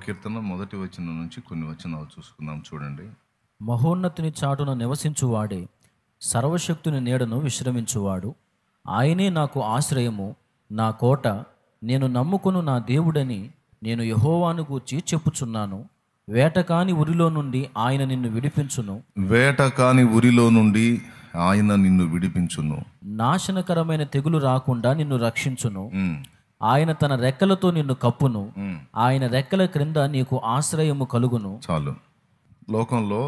కీర్తన మొదటి వచనం నుంచి కొన్ని వచనాలు చూసుకుందాం. చూడండి. మహోన్నతుని చాటున నివసించువాడే, సర్వశక్తుని నీడను విశ్రమించువాడు. ఆయనే నాకు ఆశ్రయము, నా కోట, నేను నమ్ముకొను నా దేవుడని నేను యెహోవాను గూర్చి చెప్పుచున్నాను. వేటకాని ఉరిలో నుండి ఆయన నిన్ను విడిపించును. వేటకాని ఉరిలో నుండి ఆయన నిన్ను విడిపించును. నాశనకరమైన తెగులు రాకుండా నిన్ను రక్షించును. ఆయన తన రెక్కలతో నిన్ను కప్పును. ఆయన రెక్కల క్రింద నీకు ఆశ్రయము కలుగును. చాలు. లోకంలో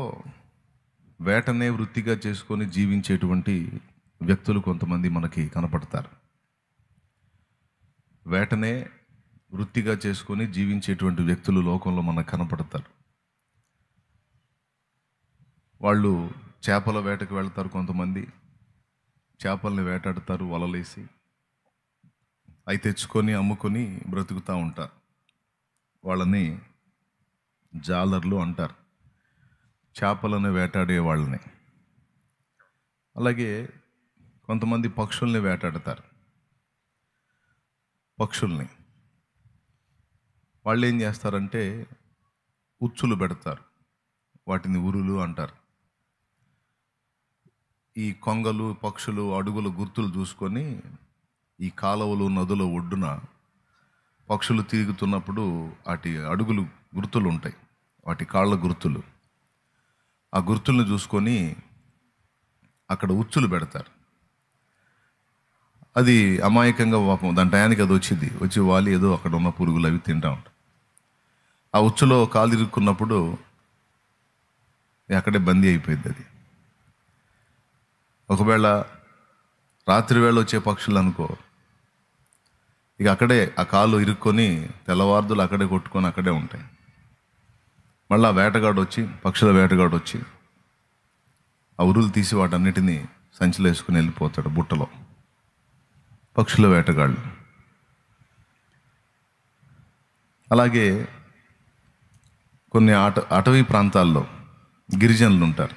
వేటనే వృత్తిగా చేసుకొని జీవించేటువంటి వ్యక్తులు కొంతమంది మనకి కనపడతారు. వేటనే వృత్తిగా చేసుకొని జీవించేటువంటి వ్యక్తులు లోకంలో మనకు కనపడతారు. వాళ్ళు చేపల వేటకు వెళ్తారు, కొంతమంది చేపల్ని వేటాడతారు వలలేసి, అవి తెచ్చుకొని అమ్ముకొని బ్రతుకుతూ ఉంటారు. వాళ్ళని జాలర్లు అంటారు, చేపలను వేటాడే వాళ్ళని. అలాగే కొంతమంది పక్షుల్ని వేటాడతారు. పక్షుల్ని వాళ్ళు ఏం చేస్తారంటే ఉచ్చులు పెడతారు, వాటిని ఉరులు అంటారు. ఈ కొంగలు, పక్షులు అడుగుల గుర్తులు చూసుకొని ఈ కాలువలు, నదుల ఒడ్డున పక్షులు తిరుగుతున్నప్పుడు వాటి అడుగులు గుర్తులు ఉంటాయి, వాటి కాళ్ళ గుర్తులు. ఆ గుర్తులను చూసుకొని అక్కడ ఉచ్చులు పెడతారు. అది అమాయకంగా దాని టయానికి అది వచ్చి వాలి ఏదో అక్కడ ఉన్న పురుగులు అవి తింటూ ఉంటాయి. ఆ ఉచ్చులో కాలు ఇరుక్కున్నప్పుడు అక్కడే బందీ అయిపోయింది అది. ఒకవేళ రాత్రి వేళ వచ్చే పక్షులు అనుకో, ఇక అక్కడే ఆ కాలు ఇరుక్కొని తెల్లవారుదులు అక్కడే కొట్టుకొని అక్కడే ఉంటాయి. మళ్ళీ వేటగాడు వచ్చి, పక్షుల వేటగాడు వచ్చి ఆ ఉరులు తీసి వాటన్నిటినీ సంచిలో వేసుకుని వెళ్ళిపోతాడు బుట్టలో. పక్షుల వేటగాళ్ళు. అలాగే కొన్ని అటవీ ప్రాంతాల్లో గిరిజనులు ఉంటారు.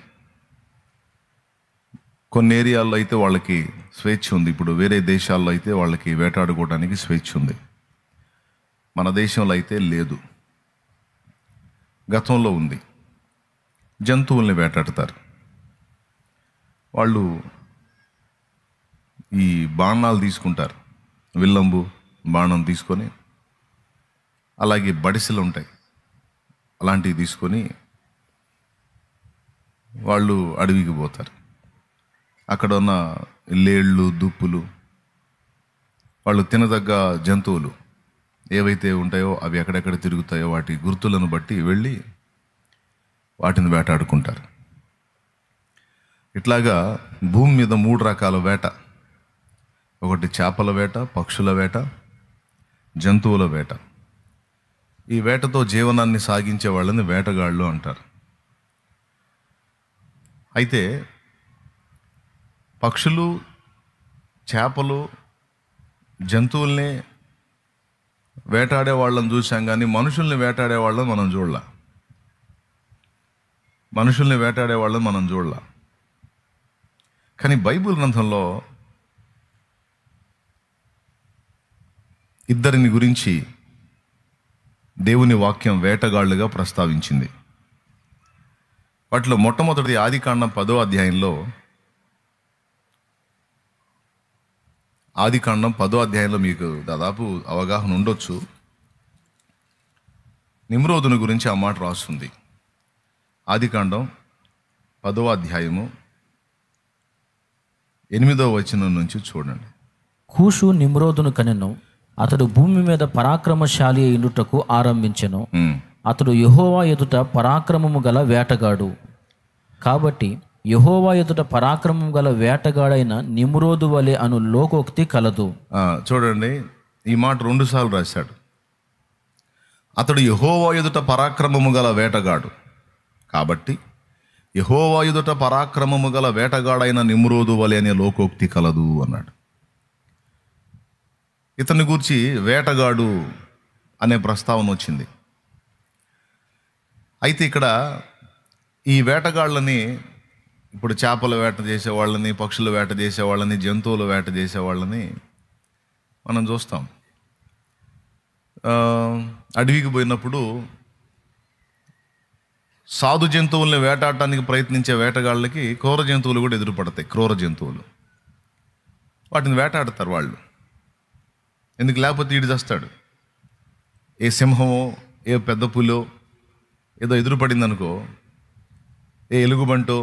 కొన్ని ఏరియాల్లో అయితే వాళ్ళకి స్వేచ్ఛ ఉంది. ఇప్పుడు వేరే దేశాల్లో అయితే వాళ్ళకి వేటాడుకోవడానికి స్వేచ్ఛ ఉంది, మన దేశంలో అయితే లేదు. గతంలో ఉంది. జంతువుల్ని వేటాడతారు వాళ్ళు. ఈ బాణాలు తీసుకుంటారు, విల్లంబు బాణం తీసుకొని, అలాగే బడిసెలు ఉంటాయి, అలాంటివి తీసుకొని వాళ్ళు అడవికి పోతారు. అక్కడ ఉన్న లేళ్ళు, దుప్పులు, వాళ్ళు తినదగ్గ జంతువులు ఏవైతే ఉంటాయో అవి ఎక్కడెక్కడ తిరుగుతాయో వాటి గుర్తులను బట్టి వెళ్ళి వాటిని వేటాడుకుంటారు. ఇట్లాగా భూమి మీద 3 రకాల వేట. ఒకటి చేపల వేట, పక్షుల వేట, జంతువుల వేట. ఈ వేటతో జీవనాన్ని సాగించే వాళ్ళని వేటగాళ్ళు అంటారు. అయితే పక్షులు, చేపలు, జంతువుల్ని వేటాడే వాళ్ళని చూసాం, కానీ మనుషుల్ని వేటాడే వాళ్ళని మనం చూడలా. మనుషుల్ని వేటాడే వాళ్ళని మనం చూడలా. కానీ బైబిల్ గ్రంథంలో ఇద్దరిని గురించి దేవుని వాక్యం వేటగాళ్ళుగా ప్రస్తావించింది. వాటిలో మొట్టమొదటిది ఆదికాండం 10వ అధ్యాయంలో. ఆదికాండం 10వ అధ్యాయంలో మీకు దాదాపు అవగాహన ఉండొచ్చు. నిమ్రోదుని గురించి ఆ మాట రాస్తుంది. ఆదికాండం 10వ అధ్యాయము 8వ వచనం నుంచి చూడండి. కూషు నిమ్రోదును కనెను. అతడు భూమి మీద పరాక్రమశాలి అయినటకు ఆరంభించెను. అతడు యెహోవా ఎదుట పరాక్రమము గల వేటగాడు. కాబట్టి యెహోవా ఎదుట పరాక్రమం గల వేటగాడైన నిమ్రోదు వలె అను లోకోక్తి కలదు. చూడండి, ఈ మాట 2 సార్లు రాశాడు. అతడు యెహోవా ఎదుట పరాక్రమము గల వేటగాడు, కాబట్టి యెహోవా ఎదుట పరాక్రమము గల వేటగాడైన నిమ్రోదు వలె అనే లోకోక్తి కలదు అన్నాడు. ఇతని గురించి వేటగాడు అనే ప్రస్తావన వచ్చింది. అయితే ఇక్కడ ఈ వేటగాళ్ళని, ఇప్పుడు చేపల వేట చేసేవాళ్ళని, పక్షుల వేట చేసేవాళ్ళని, జంతువుల వేట చేసేవాళ్ళని మనం చూస్తాం. అడవికి పోయినప్పుడు సాధు జంతువుల్ని వేటాడటానికి ప్రయత్నించే వేటగాళ్ళకి క్రూర జంతువులు కూడా ఎదురుపడతాయి. క్రూర జంతువులు వాటిని వేటాడతారు వాళ్ళు. ఎందుకు? లేకపోతే ఈడు చేస్తాడు. ఏ సింహమో, ఏ పెద్ద పులో ఏదో ఎదురుపడింది అనుకో, ఏ ఎలుగుబంటో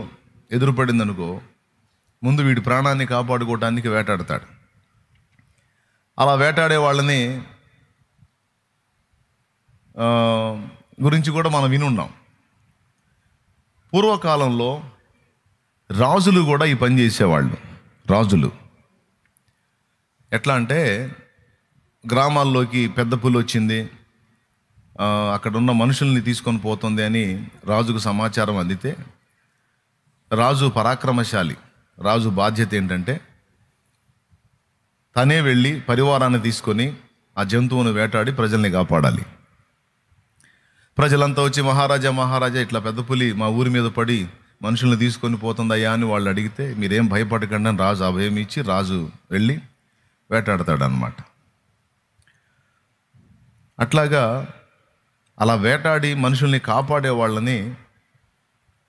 ఎదురుపడింది అనుకో, ముందు వీడి ప్రాణాన్ని కాపాడుకోవటానికి వేటాడతాడు. అలా వేటాడే వాళ్ళని గురించి కూడా మనం వినున్నాం. పూర్వకాలంలో రాజులు కూడా ఈ పని చేసేవాళ్ళు. రాజులు ఎట్లా అంటే, గ్రామాల్లోకి పెద్ద పులి వచ్చింది, అక్కడ ఉన్న మనుషుల్ని తీసుకొని పోతుంది అని రాజుకు సమాచారం అందితే, రాజు పరాక్రమశాలి. రాజు బాధ్యత ఏంటంటే తనే వెళ్ళి పరివారాన్ని తీసుకొని ఆ జంతువును వేటాడి ప్రజల్ని కాపాడాలి. ప్రజలంతా వచ్చి మహారాజా మహారాజా ఇట్లా పెద్ద పులి మా ఊరి మీద పడి మనుషుల్ని తీసుకొని పోతుందయ్యా అని వాళ్ళు అడిగితే, మీరేం భయపడకండి అని రాజు అభయం ఇచ్చి రాజు వెళ్ళి వేటాడతాడనమాట. అట్లాగా అలా వేటాడి మనుషుల్ని కాపాడే వాళ్ళని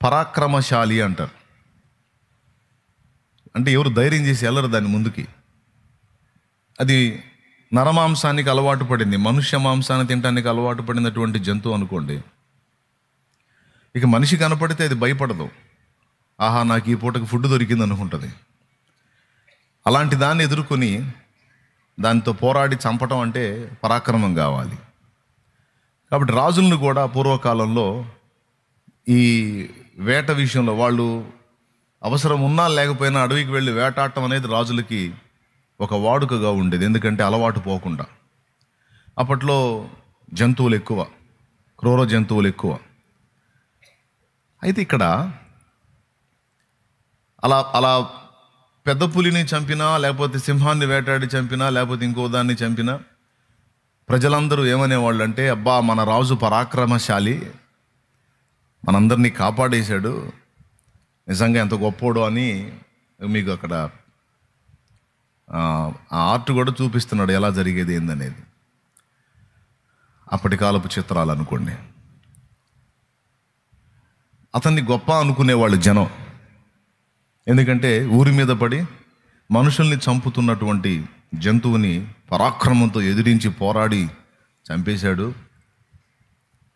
పరాక్రమశాలి అంటారు. అంటే ఎవరు ధైర్యం చేసి వెళ్ళరు దాని ముందుకి. అది నరమాంసానికి అలవాటు పడింది, మనుష్య మాంసాన్ని తినడానికి అలవాటు పడినటువంటి జంతువు అనుకోండి. ఇక మనిషి కనపడితే అది భయపడదు. ఆహా, నాకు ఈ పూటకి ఫుడ్ దొరికింది అనుకుంటుంది. అలాంటి దాన్ని ఎదుర్కొని దానితో పోరాడి చంపటం అంటే పరాక్రమం కావాలి. కాబట్టి రాజులను కూడా పూర్వకాలంలో ఈ వేట విషయంలో వాళ్ళు అవసరం ఉన్నా లేకపోయినా అడవికి వెళ్ళి వేటాడటం అనేది రాజులకి ఒక వాడుకగా ఉండేది. ఎందుకంటే అలవాటు పోకుండా. అప్పట్లో జంతువులు ఎక్కువ, క్రూర జంతువులు ఎక్కువ. అయితే ఇక్కడ అలా అలా పెద్ద పులిని చంపినా, లేకపోతే సింహాన్ని వేటాడి చంపినా, లేకపోతే ఇంకో దాన్ని చంపినా ప్రజలందరూ ఏమనేవాళ్ళు అంటే, అబ్బా మన రాజు పరాక్రమశాలి, మనందరినీ కాపాడేశాడు, నిజంగా ఎంత గొప్పోడు అని మీకు అక్కడ ఆ ఆర్ట్ కూడా చూపిస్తున్నాడు ఎలా జరిగేది ఏందనేది. అప్పటి కాలపు చిత్రాలు అనుకోండి. అతన్ని గొప్ప అనుకునేవాళ్ళు జనం. ఎందుకంటే ఊరి మీద పడి మనుషుల్ని చంపుతున్నటువంటి జంతువుని పరాక్రమంతో ఎదిరించి పోరాడి చంపేశాడు,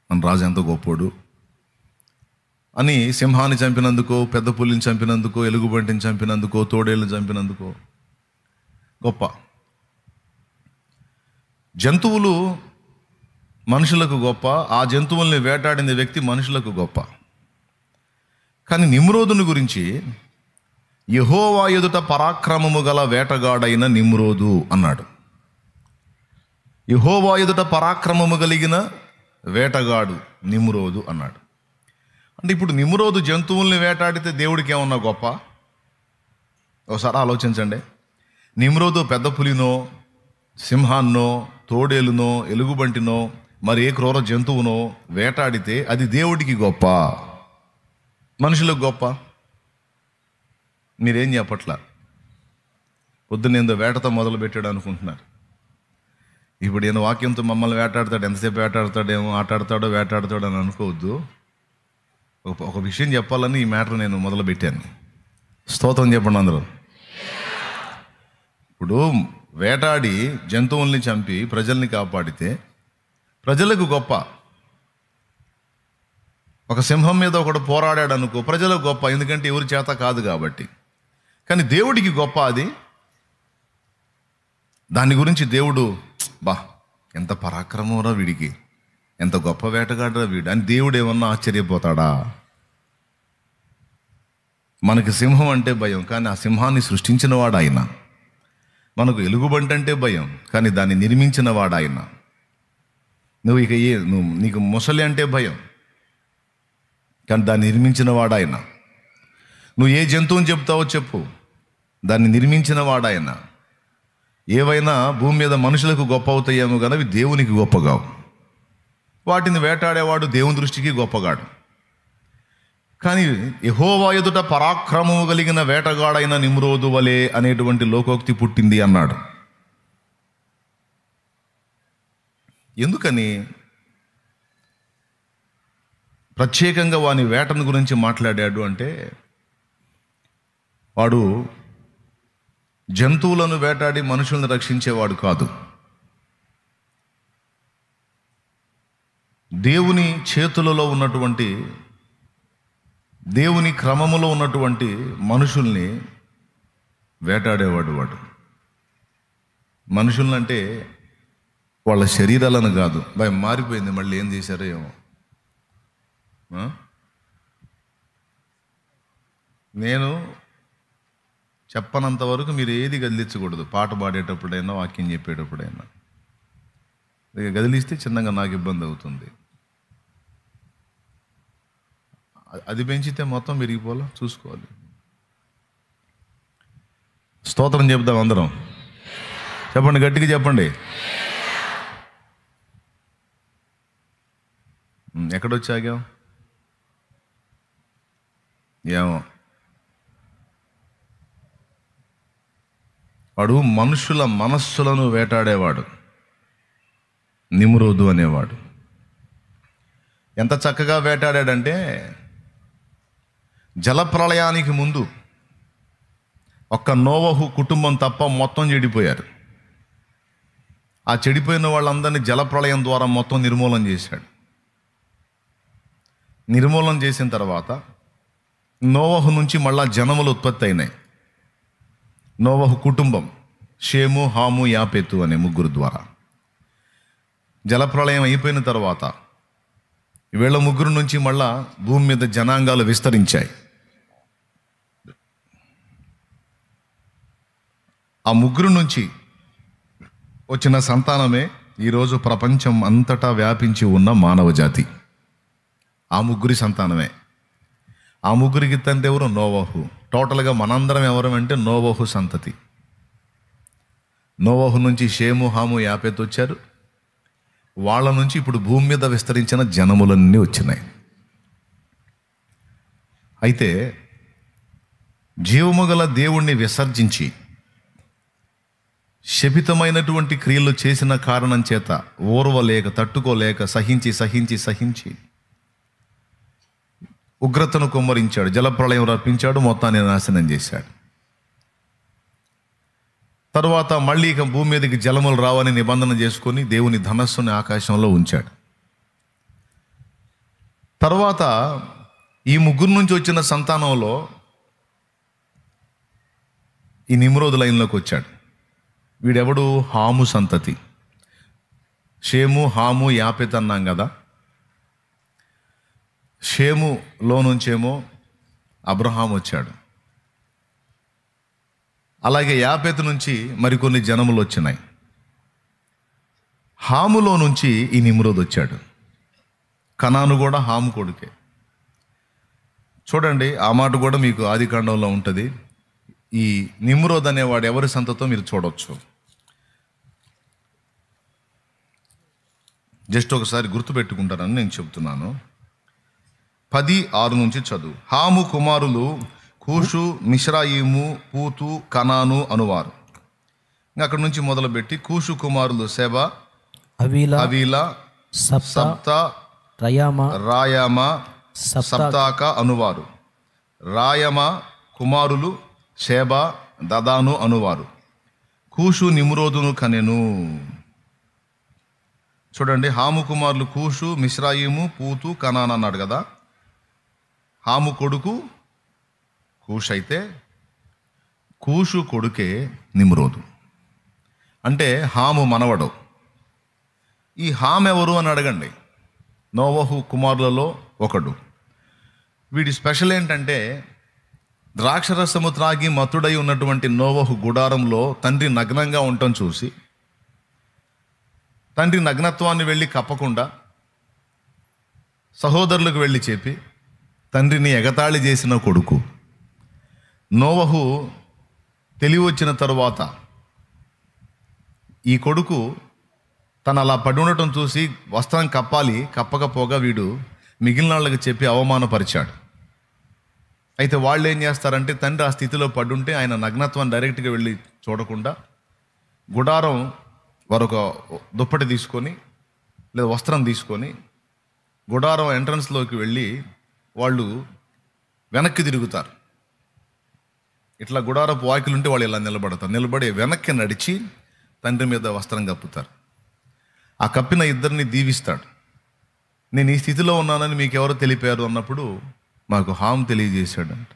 మన రాజు ఎంత గొప్పోడు అని. సింహాన్ని చంపినందుకో, పెద్ద పులిని చంపినందుకో, ఎలుగుబంటిని చంపినందుకో, తోడేళ్ళని చంపినందుకో గొప్ప. జంతువులు మనుషులకు గొప్ప, ఆ జంతువుల్ని వేటాడిన వ్యక్తి మనుషులకు గొప్ప. కానీ నిమ్రోదుని గురించి, యెహోవా ఎదుట పరాక్రమము గల వేటగాడైన నిమ్రోదు అన్నాడు. యెహోవా ఎదుట పరాక్రమము కలిగిన వేటగాడు నిమ్రోదు అన్నాడు. అంటే ఇప్పుడు నిమ్రోదు జంతువుల్ని వేటాడితే దేవుడికి ఏమన్నా గొప్ప? ఒకసారి ఆలోచించండి. నిమ్రోదు పెద్ద పులినో, సింహాన్నో, తోడేలునో, ఎలుగుబంటినో, మరి ఏ క్రూర జంతువునో వేటాడితే అది దేవుడికి గొప్ప, మనుషులకు గొప్ప? మీరేం చెప్పట్లా. పొద్దున్నేందో వేటతో మొదలు పెట్టాడు అనుకుంటున్నారు. ఇప్పుడు ఈయన వాక్యంతో మమ్మల్ని వేటాడతాడు, ఎంతసేపు వేటాడతాడేమో, ఆటాడతాడో వేటాడతాడో అని అనుకోవద్దు. ఒక విషయం చెప్పాలని ఈ మ్యాటర్ నేను మొదలు పెట్టాను. స్తోత్రం చెప్పండి అందరూ. ఇప్పుడు వేటాడి జంతువుల్ని చంపి ప్రజల్ని కాపాడితే ప్రజలకు గొప్ప. ఒక సింహం మీద ఒకడు పోరాడాడు అనుకో, ప్రజలకు గొప్ప, ఎందుకంటే ఎవరి చేత కాదు కాబట్టి. కానీ దేవుడికి గొప్ప అది. దాని గురించి దేవుడు, బా ఎంత పరాక్రమంరా వీడికి, ఎంత గొప్ప వేటగాడరా వీడు అని దేవుడు ఏమన్నా ఆశ్చర్యపోతాడా? మనకి సింహం అంటే భయం, కానీ ఆ సింహాన్ని సృష్టించిన వాడు ఆయన. మనకు ఎలుగుబంటి అంటే భయం, కానీ దాన్ని నిర్మించిన వాడు ఆయన. నీకు ముసలి అంటే భయం, కానీ దాన్ని నిర్మించిన వాడు ఆయన. నువ్వు ఏ జంతువుని చెప్తావో చెప్పు, దాన్ని నిర్మించిన వాడు ఆయన. ఏవైనా భూమి మీద మనుషులకు గొప్ప అవుతాయేమో కానీ అవి దేవునికి గొప్పగావు. వాటిని వేటాడేవాడు దేవుని దృష్టికి గొప్పగాడు. కానీ యెహోవా ఎదుట పరాక్రమము కలిగిన వేటగాడైన నిమ్రోదు వలె అనేటువంటి లోకోక్తి పుట్టింది అన్నాడు. ఎందుకని ప్రత్యేకంగా వాని వేటను గురించి మాట్లాడాడు అంటే, వాడు జంతువులను వేటాడి మనుషులను రక్షించేవాడు కాదు. దేవుని చేతులలో ఉన్నటువంటి, దేవుని క్రమములో ఉన్నటువంటి మనుషుల్ని వేటాడేవాడు. వాడు మనుషులంటే వాళ్ళ శరీరాలను కాదు. భయం మారిపోయింది, మళ్ళీ ఏం చేశారో ఏమో. నేను చెప్పనంత వరకు మీరు ఏది గదిలించకూడదు. పాట పాడేటప్పుడైనా, వాక్యం చెప్పేటప్పుడైనా. గదిలిస్తే చిన్నగా నాకు ఇబ్బంది అవుతుంది. అది పెంచితే మొత్తం విరిగిపోలా, చూసుకోవాలి. స్తోత్రం చెప్దాం అందరం. చెప్పండి, గట్టిగా చెప్పండి. ఎక్కడొచ్చాగాం ఏమో. వాడు మనుషుల మనస్సులను వేటాడేవాడు, నిమ్రోదు అనేవాడు. ఎంత చక్కగా వేటాడాడంటే, జలప్రళయానికి ముందు ఒక్క నోవహు కుటుంబం తప్ప మొత్తం చెడిపోయారు. ఆ చెడిపోయిన వాళ్ళందరినీ జలప్రళయం ద్వారా మొత్తం నిర్మూలన చేశాడు. నిర్మూలన చేసిన తర్వాత నోవహు నుంచి మళ్ళా జనములు ఉత్పత్తి అయినాయి. నోవహు కుటుంబం, షేము, హాము, యాపెతు అనే ముగ్గురు ద్వారా. జలప్రళయం అయిపోయిన తర్వాత వీళ్ళ ముగ్గురు నుంచి మళ్ళా భూమి మీద జనాంగాలు విస్తరించాయి. ఆ ముగ్గురు నుంచి వచ్చిన సంతానమే ఈరోజు ప్రపంచం అంతటా వ్యాపించి ఉన్న మానవ జాతి. ఆ ముగ్గురి సంతానమే. ఆ ముగ్గురికి తండ్రి ఎవరు? నోవహు. టోటల్గా మనందరం ఎవరు అంటే నోవహు సంతతి. నోవహు నుంచి షేము, హాము, యాపెతు వచ్చారు. వాళ్ళ నుంచి ఇప్పుడు భూమి మీద విస్తరించిన జనములన్నీ వచ్చినాయి. అయితే జీవము గల దేవుణ్ణి విసర్జించి శపితమైనటువంటి క్రియలు చేసిన కారణం చేత ఓర్వలేక, తట్టుకోలేక, సహించి ఉగ్రతను కుమ్మరించాడు. జలప్రళయం రప్పించాడు, మొత్తాన్ని నాశనం చేశాడు. తరువాత మళ్ళీ ఇక భూమి మీదకి జలములు రావని నిబంధన చేసుకొని దేవుని ధనస్సుని ఆకాశంలో ఉంచాడు. తర్వాత ఈ ముగ్గురు నుంచి వచ్చిన సంతానంలో ఈ నిమ్రోదు లైన్లోకి వచ్చాడు. వీడెవడు? హాము సంతతి. షేము, హాము, యాపెతు అన్నాం కదా. షేములో నుంచేమో అబ్రహాం వచ్చాడు. అలాగే యాపెతు నుంచి మరికొన్ని జనములు వచ్చినాయి. హాములో నుంచి ఈ నిమ్రోదు వచ్చాడు. కనాను కూడా హాము కొడుకే. చూడండి, ఆ మాట కూడా మీకు ఆదికాండంలో ఉంటుంది. ఈ నిమ్రోద్ అనేవాడు ఎవరి సంతతో మీరు చూడవచ్చు. జస్ట్ ఒకసారి గుర్తుపెట్టుకుంటారని నేను చెప్తున్నాను. 10:6 నుంచి చదువు. హాము కుమారులు కూషు, మిశ్రాయిము, పూతు, కనాను అనువారు. అక్కడ నుంచి మొదలుపెట్టి కూషు కుమారులు సెబా, హవీలా, సప్తా, రాయమా, సప్తాక అనువారు. రాయమ కుమారులు షేబా, దదాను అనువారు. కూషు నిమ్రోదును కనెను. చూడండి, హాము కుమారులు కూషు, మిశ్రాయిము, పూతు, కనాన్ అన్నాడు కదా. హాము కొడుకు కూష్ అయితే కూషు కొడుకే నిమ్రోదు. అంటే హాము మనవడు. ఈ హామ్ ఎవరు అని అడగండి. నోవహు కుమారులలో ఒకడు. వీడి స్పెషల్ ఏంటంటే, ద్రాక్షరసము త్రాగి మత్తుడై ఉన్నటువంటి నోవహు గుడారంలో తండ్రి నగ్నంగా ఉండటం చూసి, తండ్రి నగ్నత్వాన్ని వెళ్ళి కప్పకుండా సహోదరులకు వెళ్ళి చెప్పి తండ్రిని ఎగతాళి చేసిన కొడుకు. నోవహు తెలివి వచ్చిన తరువాత ఈ కొడుకు తను అలా పడి ఉండటం చూసి వస్త్రం కప్పాలి, కప్పకపోగా వీడు మిగిలిన వాళ్ళకి చెప్పి అవమానపరిచాడు. అయితే వాళ్ళు ఏం చేస్తారంటే, తండ్రి ఆ స్థితిలో పడుంటే ఆయన నగ్నత్వాన్ని డైరెక్ట్గా వెళ్ళి చూడకుండా గుడారం వారొక దుప్పటి తీసుకొని లేదా వస్త్రం తీసుకొని గుడారం ఎంట్రన్స్లోకి వెళ్ళి వాళ్ళు వెనక్కి తిరుగుతారు. ఇట్లా గుడారపు వాకిలు ఉంటే వాళ్ళు ఇలా నిలబడతారు. నిలబడి వెనక్కి నడిచి తండ్రి మీద వస్త్రం కప్పుతారు. ఆ కప్పిన ఇద్దరిని దీవిస్తాడు. నేను ఈ స్థితిలో ఉన్నానని మీకు ఎవరు తెలిపారు అన్నప్పుడు మాకు హాము తెలియజేశాడంట.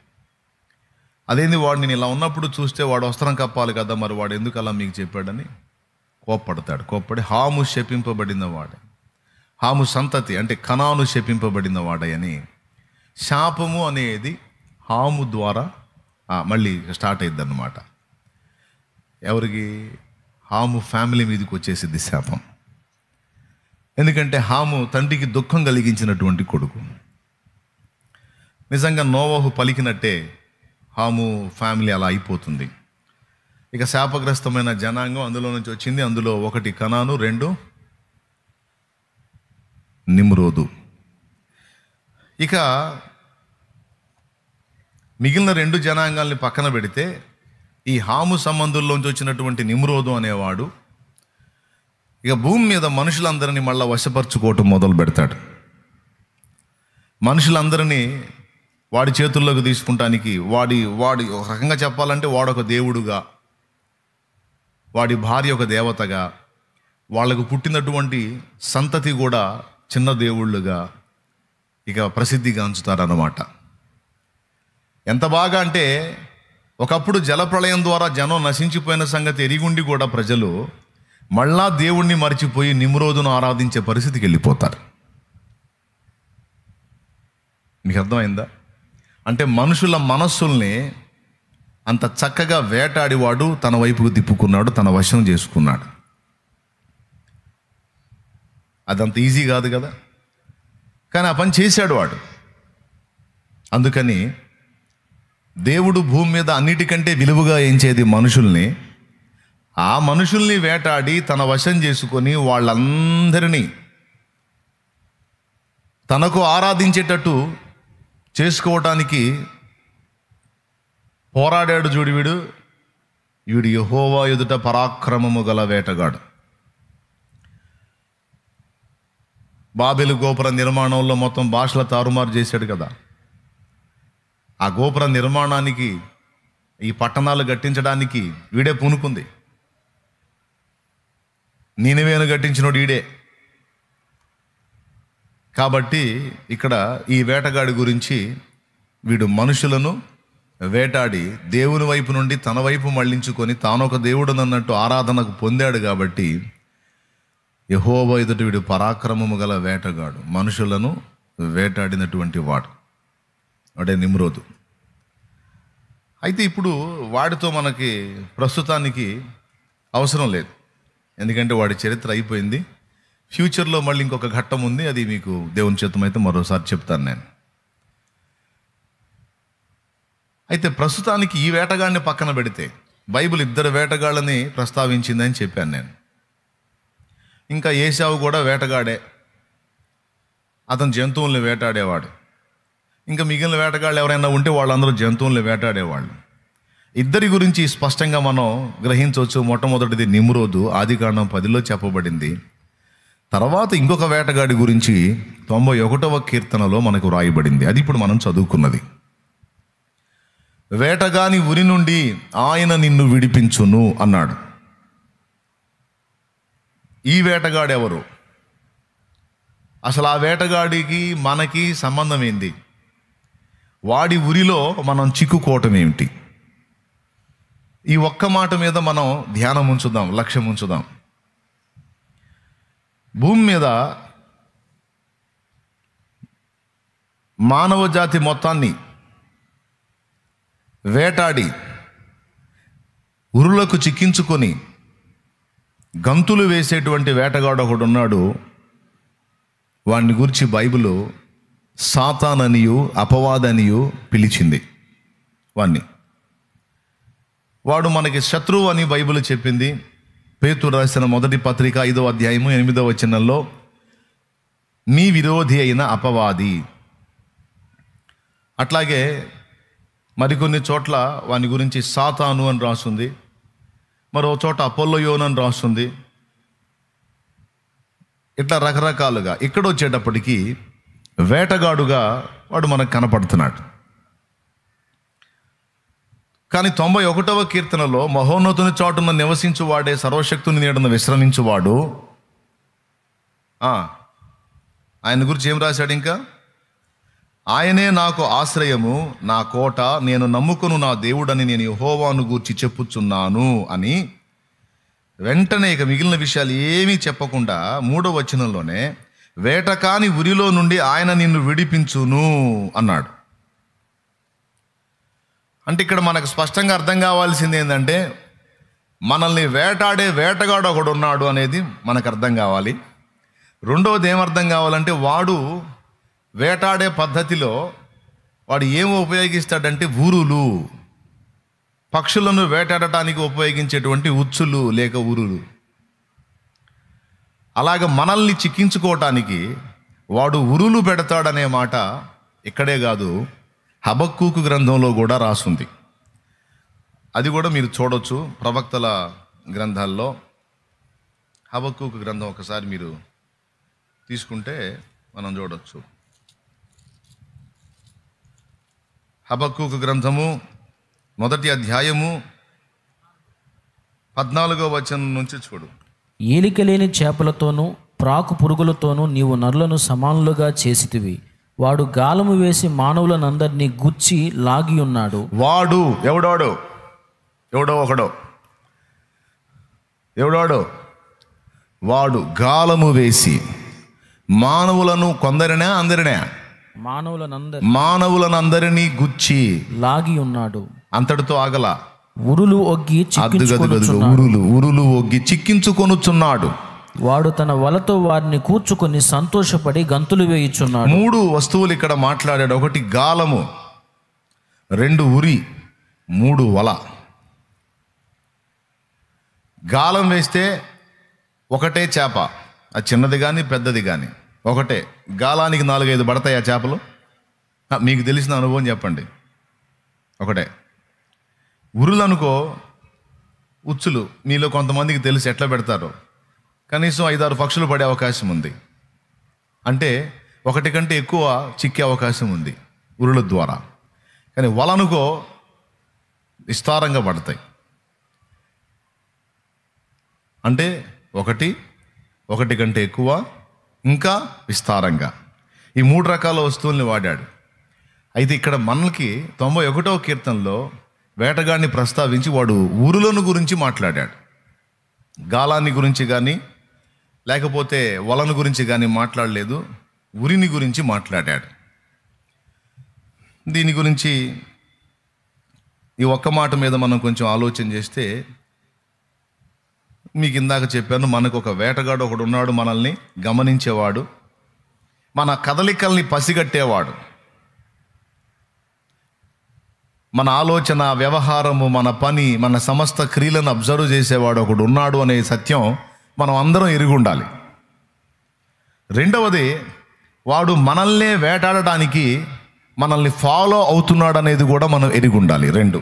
అదేంది, వాడు నేను ఇలా ఉన్నప్పుడు చూస్తే వాడు వస్త్రం కప్పాలి కదా, మరి వాడు ఎందుకు అలా మీకు చెప్పాడని కోప్పడతాడు. కోప్పడి హాము శపింపబడిన వాడే, హాము సంతతి అంటే కనాను శపింపబడిన వాడని. శాపము అనేది హాము ద్వారా మళ్ళీ స్టార్ట్ అయ్యిద్ది అన్నమాట. ఎవరికి? హాము ఫ్యామిలీ మీదకి వచ్చేసిద్ది శాపం. ఎందుకంటే హాము తండ్రికి దుఃఖం కలిగించినటువంటి కొడుకు. నిజంగా నోవహు పలికినట్టే హాము ఫ్యామిలీ అలా అయిపోతుంది. ఇక శాపగ్రస్తమైన జనాంగం అందులో నుంచి వచ్చింది. అందులో ఒకటి కనాను, రెండు నిమ్రోదు. ఇక మిగిలిన రెండు జనాంగాల్ని పక్కన పెడితే ఈ హాము సంబంధుల్లోంచి వచ్చినటువంటి నిమ్రోదు అనేవాడు ఇక భూమి మీద మనుషులందరినీ మళ్ళీ వశపరుచుకోవటం మొదలు పెడతాడు. మనుషులందరినీ వాడి చేతుల్లోకి తీసుకుంటానికి వాడి ఒక రకంగా చెప్పాలంటే వాడొక దేవుడుగా, వాడి భార్య ఒక దేవతగా, వాళ్లకు పుట్టినటువంటి సంతతి కూడా చిన్న దేవుళ్ళుగా ఇక ప్రసిద్ధిగాంచుతారన్నమాట. ఎంత బాగా అంటే ఒకప్పుడు జలప్రళయం ద్వారా జనం నశించిపోయిన సంగతి ఎరిగుండి కూడా ప్రజలు మళ్ళా దేవుణ్ణి మరిచిపోయి నిమ్రోదును ఆరాధించే పరిస్థితికి వెళ్ళిపోతారు. మీకు అర్థమైందా? అంటే మనుషుల మనస్సుల్ని అంత చక్కగా వేటాడివాడు తన వైపుకు తిప్పుకున్నాడు, తన వశం చేసుకున్నాడు. అదంత ఈజీ కాదు కదా, కానీ ఆ పని చేశాడు వాడు. అందుకని దేవుడు భూమి మీద అన్నిటికంటే విలువగా ఎంచేది మనుషుల్ని. ఆ మనుషుల్ని వేటాడి తన వశం చేసుకొని వాళ్ళందరినీ తనకు ఆరాధించేటట్టు చేసుకోవటానికి పోరాడాడు. చూడు వీడు యెహోవా ఎదుట పరాక్రమము గల వేటగాడు. బాబెలు గోపుర నిర్మాణంలో మొత్తం భాషల తారుమారు చేశాడు కదా. ఆ గోపుర నిర్మాణానికి, ఈ పట్టణాలు కట్టించడానికి వీడే పూనుకుంది. నీనెవేను కట్టించినోడు వీడే. కాబట్టి ఇక్కడ ఈ వేటగాడి గురించి, వీడు మనుషులను వేటాడి దేవుని వైపు నుండి తన వైపు మళ్ళించుకొని తానొక దేవుడునన్నట్టు ఆరాధనకు పొందాడు. కాబట్టి యెహోవా ఎదుట వీడు పరాక్రమము గల వేటగాడు, మనుషులను వేటాడినటువంటి వాడు, వాడే నిమ్రోదు. అయితే ఇప్పుడు వాడితో మనకి ప్రస్తుతానికి అవసరం లేదు, ఎందుకంటే వాడి చరిత్ర అయిపోయింది. ఫ్యూచర్లో మళ్ళీ ఇంకొక ఘట్టం ఉంది, అది మీకు దేవుని చిత్తమైతే మరోసారి చెప్తాను నేను. అయితే ప్రస్తుతానికి ఈ వేటగాడిని పక్కన పెడితే బైబిల్ ఇద్దరు వేటగాళ్ళని ప్రస్తావించిందని చెప్పాను నేను. ఇంకా ఏశావు కూడా వేటగాడే, అతను జంతువుల్ని వేటాడేవాడు. ఇంకా మిగిలిన వేటగాళ్ళు ఎవరైనా ఉంటే వాళ్ళందరూ జంతువుల్ని వేటాడేవాళ్ళు. ఇద్దరి గురించి స్పష్టంగా మనం గ్రహించవచ్చు. మొట్టమొదటిది నిమ్రోదు, ఆదికాండం 10లో చెప్పబడింది. తర్వాత ఇంకొక వేటగాడి గురించి 91వ కీర్తనలో మనకు రాయబడింది. అది ఇప్పుడు మనం చదువుకున్నది. వేటగాని ఉరి నుండి ఆయన నిన్ను విడిపించును అన్నాడు. ఈ వేటగాడెవరు? అసలు ఆ వేటగాడికి మనకి సంబంధం ఏంటి? వాడి ఉరిలో మనం చిక్కుకోవటం ఏమిటి? ఈ ఒక్క మాట మీద మనం ధ్యానం ఉంచుదాం, లక్ష్యం ఉంచుదాం. భూమి మీద మానవ జాతి మొత్తాన్ని వేటాడి ఉరులకు చిక్కించుకొని గంతులు వేసేటువంటి వేటగాడు ఒకడు ఉన్నాడు. వాడిని గురించి బైబిల్ సాతాననియు అపవాదనియు పిలిచింది. వాడు మనకి శత్రువు అని బైబిల్ చెప్పింది. పేతురు రాసిన మొదటి పత్రిక 5వ అధ్యాయము 8వ వచనంలో మీ విరోధి అయిన అపవాది. అట్లాగే మరికొన్ని చోట్ల వాని గురించి సాతాను అని రాస్తుంది, మరో చోట అపోలోయోన్ అని రాస్తుంది. ఇట్లా రకరకాలుగా ఇక్కడ వచ్చేటప్పటికి వేటగాడుగా వాడు మనకు కనపడుతున్నాడు. కానీ 91వ కీర్తనలో మహోన్నతుని చాటున నివసించువాడే, సర్వశక్తుని నీడన విశ్రమించువాడు, ఆయన గురించి ఏం రాశాడు? ఇంకా ఆయనే నాకు ఆశ్రయము, నా కోట, నేను నమ్ముకును నా దేవుడని నేను యెహోవాను గూర్చి చెప్పుచున్నాను అని వెంటనే ఇక మిగిలిన విషయాలు ఏమీ చెప్పకుండా 3వ వచనంలోనే వేటకాని ఉరిలో నుండి ఆయన నిన్ను విడిపించును అన్నాడు. అంటే ఇక్కడ మనకు స్పష్టంగా అర్థం కావాల్సింది ఏంటంటే, మనల్ని వేటాడే వేటగాడు ఒకడు ఉన్నాడు అనేది మనకు అర్థం కావాలి. రెండవది ఏమర్థం కావాలంటే, వాడు వేటాడే పద్ధతిలో వాడు ఏమి ఉపయోగిస్తాడంటే ఉరులు, పక్షులను వేటాడటానికి ఉపయోగించేటువంటి ఉచ్చులు లేక ఉరులు. అలాగ మనల్ని చిక్కించుకోవటానికి వాడు ఉరులు పెడతాడనే మాట ఇక్కడే కాదు, హబక్కూకు గ్రంథంలో కూడా రాసుంది. అది కూడా మీరు చూడొచ్చు ప్రవక్తల గ్రంథాల్లో. హబక్కూకు గ్రంథం ఒకసారి మీరు తీసుకుంటే మనం చూడొచ్చు. హబక్కూకు గ్రంథము 1వ అధ్యాయము 14వ వచనం నుంచి చూడు. ఏలికలేని చేపలతోనూ ప్రాకు పురుగులతోనూ నీవు నరులను సమానులుగా చేసితివి. వాడు గాలము వేసి మానవులనందరినీ గుచ్చి లాగి ఉన్నాడు. వాడు ఎవడో వాడు గాలము వేసి మానవులను కొందరినా అందరినా మానవులనందరినీ గుచ్చి లాగి ఉన్నాడు. అంతటితో ఆగల, ఉరులు ఒగ్గి ఉరులు ఒగ్గి చిక్కించుకొనుచున్నాడు. వాడు తన వలతో వారిని కూర్చుకొని సంతోషపడి గంతులు వేయుచున్నాడు. 3 వస్తువులు ఇక్కడ మాట్లాడాడు. 1 గాలము, 2 ఉరి, 3 వల. గాలం వేస్తే ఒకటే చేప, అది చిన్నది కానీ పెద్దది కానీ ఒకటే. గాలానికి 4-5 పడతాయి ఆ చేపలు. మీకు తెలిసిన అనుభవం చెప్పండి. ఒకటే. ఉరులు అనుకో, ఉచ్చులు మీలో కొంతమందికి తెలిసి ఎట్లా పెడతారో, కనీసం 5-6 పక్షులు పడే అవకాశం ఉంది. అంటే 1 కంటే ఎక్కువ చిక్కే అవకాశం ఉంది ఉరుల ద్వారా. కానీ వలనుకో విస్తారంగా పడతాయి. అంటే 1 కంటే ఎక్కువ, ఇంకా విస్తారంగా, ఈ 3 రకాల వస్తువుల్ని వాడాడు. అయితే ఇక్కడ మనకి 91వ కీర్తనలో వేటగాడిని ప్రస్తావించి వాడు ఉరులను గురించి మాట్లాడాడు. గాలాన్ని గురించి కానీ లేకపోతే వలను గురించి కానీ మాట్లాడలేదు, ఉరిని గురించి మాట్లాడాడు. దీని గురించి ఈ ఒక్క మాట మీద మనం కొంచెం ఆలోచన చేస్తే, మీకు ఇందాక చెప్పాను, మనకు ఒక వేటగాడు ఒకడు ఉన్నాడు, మనల్ని గమనించేవాడు, మన కదలికల్ని పసిగట్టేవాడు, మన ఆలోచన, వ్యవహారము, మన పని, మన సమస్త క్రియలను అబ్జర్వ్ చేసేవాడు ఒకడు ఉన్నాడు అనే సత్యం మనం అందరం ఎరిగి ఉండాలి. రెండవది, వాడు మనల్నే వేటాడటానికి మనల్ని ఫాలో అవుతున్నాడు అనేది కూడా మనం ఎరిగి ఉండాలి. 2,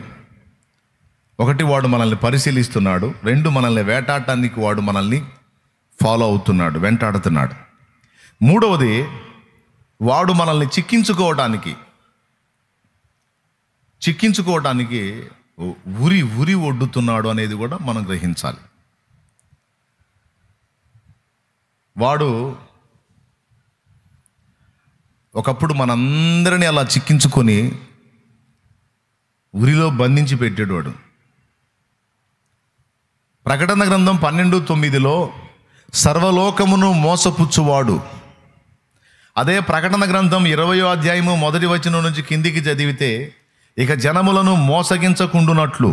1 వాడు మనల్ని పరిశీలిస్తున్నాడు, 2 మనల్ని వేటాడటానికి వాడు మనల్ని ఫాలో అవుతున్నాడు, వెంటాడుతున్నాడు. 3వది, వాడు మనల్ని చిక్కించుకోవడానికి ఉరి ఒడ్డుతున్నాడు అనేది కూడా మనం గ్రహించాలి. వాడు ఒకప్పుడు మనందరినీ అలా చిక్కించుకొని ఉరిలో బంధించి పెట్టేవాడు. ప్రకటన గ్రంథం 12:9లో సర్వలోకమును మోసపుచ్చువాడు. అదే ప్రకటన గ్రంథం 20వ అధ్యాయము 1వ వచనం నుంచి కిందికి చదివితే, ఇక జనములను మోసగించకుండునట్లు,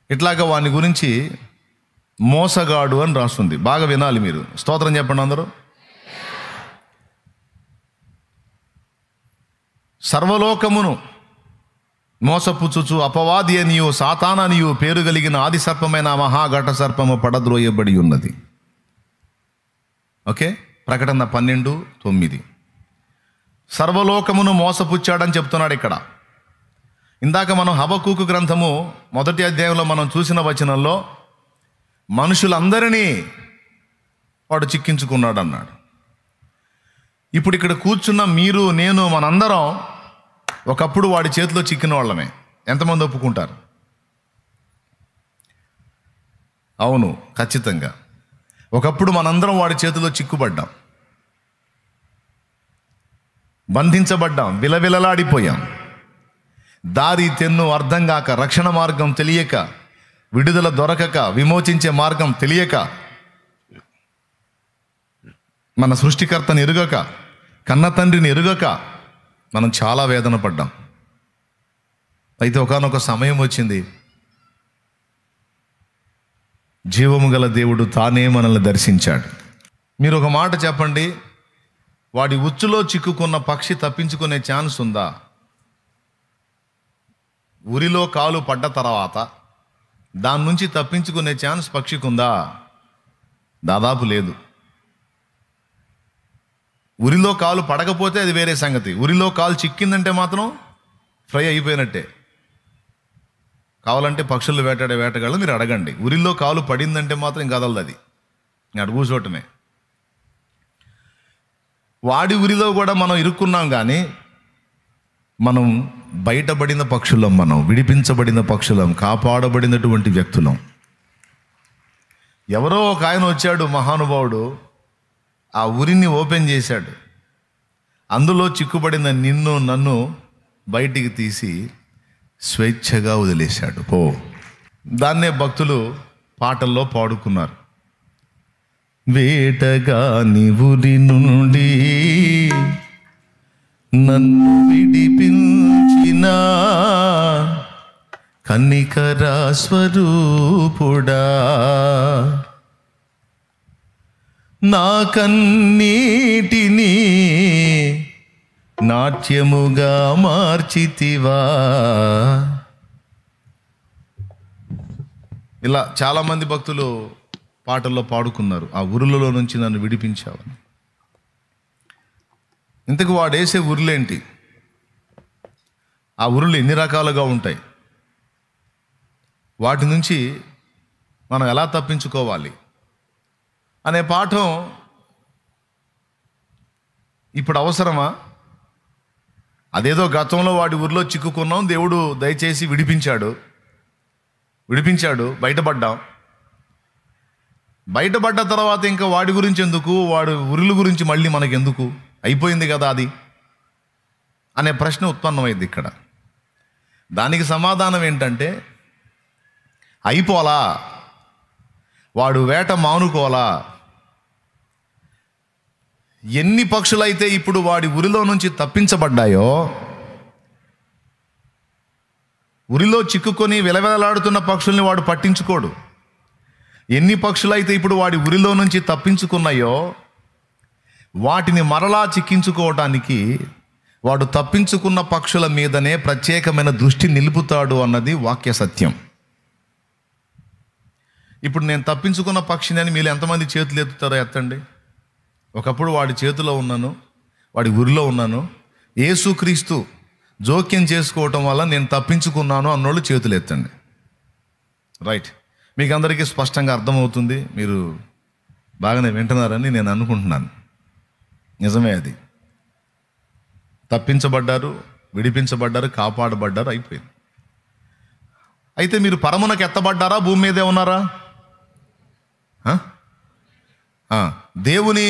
ఇట్లాగా వాని గురించి మోసగాడు అని రాస్తుంది. బాగా వినాలి మీరు. స్తోత్రం చెప్పండి అందరూ. సర్వలోకమును మోసపుచ్చుచు అపవాది అనియు సాతాననియు పేరు కలిగిన ఆది సర్పమైన మహాఘట సర్పము పడద్రోయబడి ఉన్నది. ఓకే, ప్రకటన 12:9. సర్వలోకమును మోసపుచ్చాడని చెప్తున్నాడు ఇక్కడ. ఇందాక మనం హబక్కూకు గ్రంథము 1వ అధ్యాయంలో మనం చూసిన వచనంలో మనుషులందరినీ వాడు చిక్కించుకున్నాడు అన్నాడు. ఇప్పుడు ఇక్కడ కూర్చున్న మీరు, నేను, మనందరం ఒకప్పుడు వాడి చేతిలో చిక్కిన వాళ్ళమే. ఎంతమంది ఒప్పుకుంటారు? అవును, ఖచ్చితంగా. ఒకప్పుడు మనందరం వాడి చేతిలో చిక్కుబడ్డాం, బంధించబడ్డాం, విలవిలలాడిపోయాం. దారి తెన్ను అర్థం కాక, రక్షణ మార్గం తెలియక, విడుదల దొరకక, విమోచించే మార్గం తెలియక, మన సృష్టికర్తని ఎరుగక, కన్న తండ్రిని ఎరుగక మనం చాలా వేదన పడ్డాం. అయితే ఒకానొక సమయం వచ్చింది, జీవము గల దేవుడు తానే మనల్ని దర్శించాడు. మీరు ఒక మాట చెప్పండి, వాడి ఉచ్చులో చిక్కుకున్న పక్షి తప్పించుకునే ఛాన్స్ ఉందా? ఉరిలో కాలు పడ్డ తర్వాత దాని నుంచి తప్పించుకునే ఛాన్స్ పక్షికి ఉందా? దాదాపు లేదు. ఉరిలో కాలు పడకపోతే అది వేరే సంగతి. ఉరిలో కాలు చిక్కిందంటే మాత్రం ఫ్రై అయిపోయినట్టే. కావాలంటే పక్షులు వేటాడే వేటగాళ్ళు మీరు అడగండి. ఉరిలో కాలు పడిందంటే మాత్రం ఇంక కదలదు, అది అటు కూర్చోటమే. వాడి ఉరిలో కూడా మనం ఇరుక్కున్నాం, కానీ మనం బయటపడిన పక్షులం, మనం విడిపించబడిన పక్షులం, కాపాడబడినటువంటి వ్యక్తులం. ఎవరో ఒక ఆయన వచ్చాడు, మహానుభావుడు, ఆ ఉరిని ఓపెన్ చేశాడు. అందులో చిక్కుబడిన నిన్ను నన్ను బయటికి తీసి స్వేచ్ఛగా వదిలేశాడు. పో. దాన్నే భక్తులు పాటల్లో పాడుకున్నారు. వేటగాని ఉరి నుండి నన్ను విడిపించిన కన్నికరా స్వరూపుడా, నా కన్నీటిని నాట్యముగా మార్చితివా. ఇలా చాలామంది భక్తులు పాటల్లో పాడుకున్నారు, ఆ ఉరులలో నుంచి నన్ను విడిపించావని. ఇంతకు వాడేసే ఉరులేంటి? ఆ ఉరులు ఎన్ని రకాలుగా ఉంటాయి? వాటి నుంచి మనం ఎలా తప్పించుకోవాలి అనే పాఠం ఇప్పుడు అవసరమా? అదేదో గతంలో వాడి ఊరిలో చిక్కుకున్నాం, దేవుడు దయచేసి విడిపించాడు, బయటపడ్డాం. బయటపడ్డ తర్వాత ఇంకా వాడి గురించి ఎందుకు, వాడి ఉరుల గురించి మళ్ళీ మనకెందుకు, అయిపోయింది కదా అది అనే ప్రశ్న ఉత్పన్నమైంది ఇక్కడ. దానికి సమాధానం ఏంటంటే, అయిపోలా, వాడు వేట మానుకోలా. ఎన్ని పక్షులైతే ఇప్పుడు వాడి ఉరిలో నుంచి తప్పించబడ్డాయో, ఉరిలో చిక్కుకొని విలవిలలాడుతున్న పక్షుల్ని వాడు పట్టించుకోడు. ఎన్ని పక్షులైతే ఇప్పుడు వాడి ఉరిలో నుంచి తప్పించుకున్నాయో, వాటిని మరలా చిక్కించుకోవటానికి వాడు తప్పించుకున్న పక్షుల మీదనే ప్రత్యేకమైన దృష్టి నిలుపుతాడు అన్నది వాక్య సత్యం. ఇప్పుడు నేను తప్పించుకున్న పక్షిని అని మీరు ఎంతమంది చేతులు ఎత్తుతారో ఎత్తండి. ఒకప్పుడు వాడి చేతిలో ఉన్నాను, వాడి ఉరిలో ఉన్నాను, యేసుక్రీస్తు జోక్యం చేసుకోవటం వల్ల నేను తప్పించుకున్నాను అన్నోళ్ళు చేతులు ఎత్తండి. రైట్, మీకు అందరికీ స్పష్టంగా అర్థమవుతుంది, మీరు బాగానే వింటున్నారని నేను అనుకుంటున్నాను. నిజమే, అది తప్పించబడ్డారు, విడిపించబడ్డారు, కాపాడబడ్డారు, అయిపోయింది. అయితే మీరు పరమునకు ఎత్తబడ్డారా, భూమి మీదే ఉన్నారా? దేవుని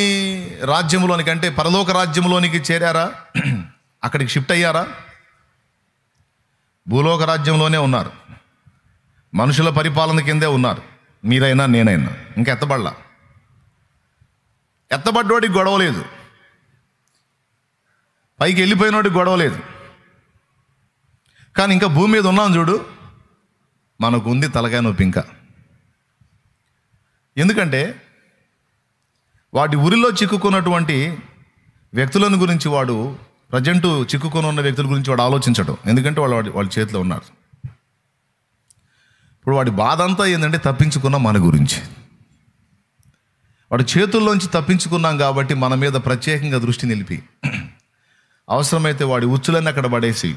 రాజ్యంలోనికి అంటే పరలోక రాజ్యంలోనికి చేరారా? అక్కడికి షిఫ్ట్ అయ్యారా? భూలోక రాజ్యంలోనే ఉన్నారు, మనుషుల పరిపాలన కిందే ఉన్నారు, మీరైనా నేనైనా. ఇంకా ఎత్తబడలా. ఎత్తబడ్డోడికి గొడవ లేదు, పైకి వెళ్ళిపోయినోడికి గొడవ లేదు. కానీ ఇంకా భూమి మీద ఉన్నాం చూడు, మనకు ఉంది తలకాయ నొప్పి ఇంకా. ఎందుకంటే వాటి ఉరిలో చిక్కుకున్నటువంటి వ్యక్తులను గురించి వాడు ప్రజెంట్ చిక్కుకొని ఉన్న వ్యక్తుల గురించి వాడు ఆలోచించడు, ఎందుకంటే వాళ్ళ చేతిలో ఉన్నారు. ఇప్పుడు వాడి బాధ అంతా ఏంటంటే తప్పించుకున్న మన గురించి. వాడి చేతుల్లోంచి తప్పించుకున్నాం కాబట్టి మన మీద ప్రత్యేకంగా దృష్టి నిలిపి అవసరమైతే వాడి ఉచ్చులన్నీ అక్కడ పడేసి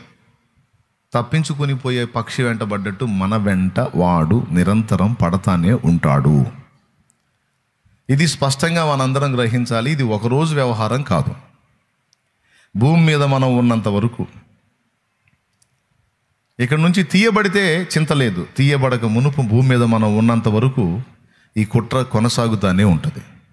తప్పించుకుని పోయే పక్షి వెంట పడ్డట్టు మన వెంట వాడు నిరంతరం పడతానే ఉంటాడు. ఇది స్పష్టంగా మనందరం గ్రహించాలి. ఇది ఒకరోజు వ్యవహారం కాదు. భూమి మీద మనం ఉన్నంత వరకు, ఇక్కడ నుంచి తీయబడితే చింత లేదు, తీయబడక మునుపు భూమి మీద మనం ఉన్నంత వరకు ఈ కుట్ర కొనసాగుతూనే ఉంటుంది.